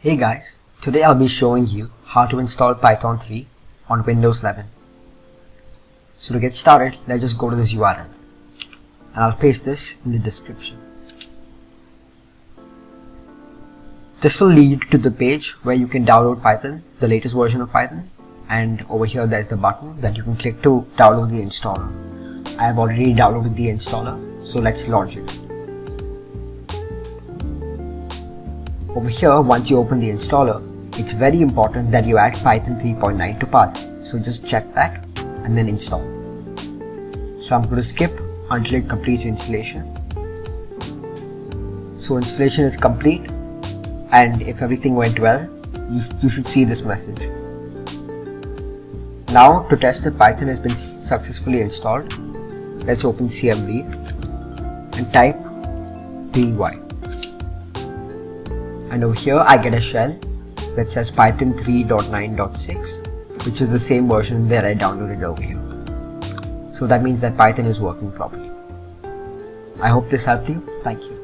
Hey guys, today I'll be showing you how to install Python 3 on Windows 11. So to get started, let's just go to this URL and I'll paste this in the description. This will lead to the page where you can download Python, the latest version of Python, and over here there's the button that you can click to download the installer. I have already downloaded the installer, so let's launch it. Over here, once you open the installer, it's very important that you add Python 3.9 to path. So just check that and then install. So I'm going to skip until it completes installation. So installation is complete, and if everything went well, you should see this message. Now to test if Python has been successfully installed, let's open CMD and type py. And over here I get a shell that says Python 3.9.6, which is the same version that I downloaded over here. So that means that Python is working properly. I hope this helped you. Thank you.